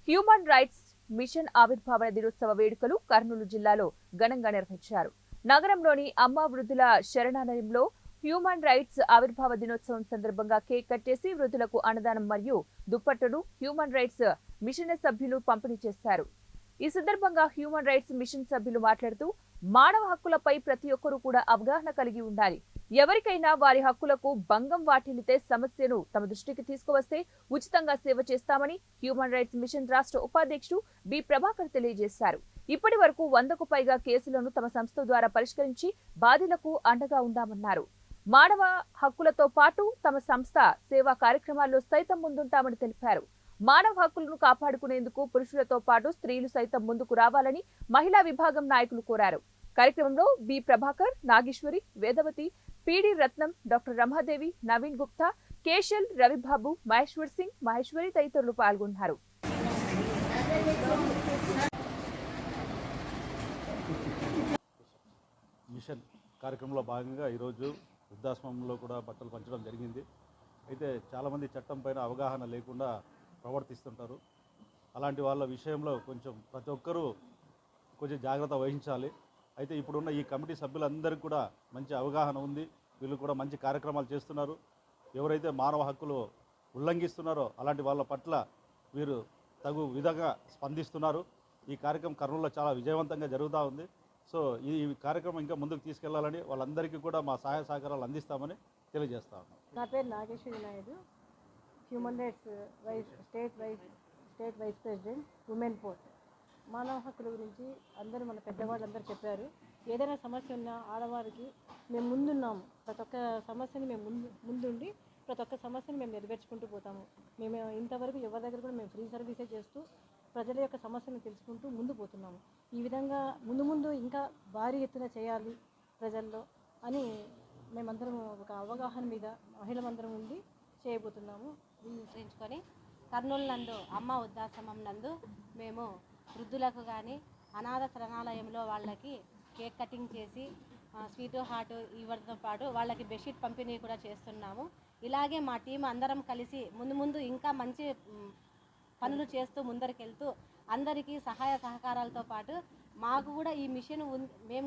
Human rights machine ఆవిర్భావ దినోత్సవ వేడుకలు కర్నూలు జిల్లాలో ఘనంగా నిర్వహించారు. నగరంలోని అమ్మ వృద్ధుల శరణాలయంలో హ్యూమన్ రైట్స్ ఆవిర్భావ దినోత్సవం సందర్భంగా కేక్ కట్ చేసి వృద్ధులకు అన్నదానం మరియు దుప్పట్టును హ్యూమన్ రైట్స్ మిషన్ సభ్యులు పంపిణీ చేశారు. ఈ సందర్భంగా హ్యూమన్ రైట్స్ మిషన్ సభ్యులు మాట్లాడుతూ మానవ హక్కులపై ప్రతి ఒక్కరూ కూడా అవగాహన కలిగి ఉండాలి. ఎవరికైనా వారి హక్కులకు భంగం వాటిల్లితే సమస్యను తమ దృష్టికి తీసుకువస్తే ఉచితంగా సేవ చేస్తామని హ్యూమన్ రైట్స్ మిషన్ రాష్ట్ర ఉపాధ్యక్షుడు బి ప్రభాకర్ తెలియజేశారు. ఇప్పటి వరకు 100కు పైగా కేసులను తమ సంస్థ ద్వారా పరిష్కరించి బాధితులకు అండగా ఉండామన్నారు. మానవ హక్కులతో పాటు తమ సంస్థ సేవా కార్యక్రమాల్లో సైతం ముందుంటామని తెలిపారు. మానవ హక్కులను కాపాడుకునేందుకు పురుషులతో పాటు స్త్రీలు సైతం ముందుకు రావాలని మహిళా విభాగం నాయకులు కోరారు. కార్యక్రమంలో బి ప్రభాకర్, నాగేశ్వరి, వేదవతి, పిడి రత్నం, డాక్టర్ రమాదేవి, నవీన్ గుప్తా, కేశల్, రవిబాబు, మహేశ్వర్ సింగ్, మహేశ్వరి తదితరులు పాల్గొన్నారు. మిషన్ కార్యక్రమంలో భాగంగా ఈరోజు వృద్ధాశ్రమంలో కూడా బట్టలు పంచడం జరిగింది. అయితే చాలామంది చట్టం పైన అవగాహన లేకుండా ప్రవర్తిస్తుంటారు. అలాంటి వాళ్ళ విషయంలో ప్రతి ఒక్కరూ కొంచెం జాగ్రత్త వహించాలి. అయితే ఇప్పుడున్న ఈ కమిటీ సభ్యులందరికీ కూడా మంచి అవగాహన ఉంది. వీళ్ళు కూడా మంచి కార్యక్రమాలు చేస్తున్నారు. ఎవరైతే మానవ హక్కులు ఉల్లంఘిస్తున్నారో అలాంటి వాళ్ళ పట్ల వీరు తగు విధంగా స్పందిస్తున్నారు. ఈ కార్యక్రమం కర్నూలులో చాలా విజయవంతంగా జరుగుతూ ఉంది. సో ఈ కార్యక్రమం ఇంకా ముందుకు తీసుకెళ్లాలని వాళ్ళందరికీ కూడా మా సహాయ సహకారాలు అందిస్తామని తెలియజేస్తా ఉన్నాం. నా పేరు Nageshwari Naidu, human rights state vice president, women port. మానవ హక్కుల గురించి అందరూ మన పెద్దవాళ్ళందరూ చెప్పారు. ఏదైనా సమస్య ఉన్నా ఆడవారికి మేము ముందున్నాము. ప్రతి ఒక్క సమస్యని మేము ముందుండి ప్రతి ఒక్క సమస్యని మేము నెరవేర్చుకుంటూ పోతాము. మేము ఇంతవరకు ఎవరి దగ్గర కూడా మేము ఫ్రీ సర్వీసే చేస్తూ ప్రజల యొక్క సమస్యను తెలుసుకుంటూ ముందు పోతున్నాము. ఈ విధంగా ముందు ఇంకా భారీ ఎత్తున చేయాలి ప్రజల్లో అని మేమందరం ఒక అవగాహన మీద మహిళలందరం ఉండి చేయబోతున్నాము. నిశ్చయించుకొని కర్నూలు నందు అమ్మ వృద్ధాశ్రమం నందు మేము వృద్ధులకు కానీ అనాథ శరణాలయంలో వాళ్ళకి కేక్ కటింగ్ చేసి స్వీట్ హార్ట్ ఇవ్వడంతో పాటు వాళ్ళకి బెడ్షీట్ పంపిణీ కూడా చేస్తున్నాము. ఇలాగే మా టీం అందరం కలిసి ముందు ఇంకా మంచి పనులు చేస్తూ ముందరికెళ్తూ అందరికీ సహాయ సహకారాలతో పాటు మాకు కూడా ఈ మిషన్ మేము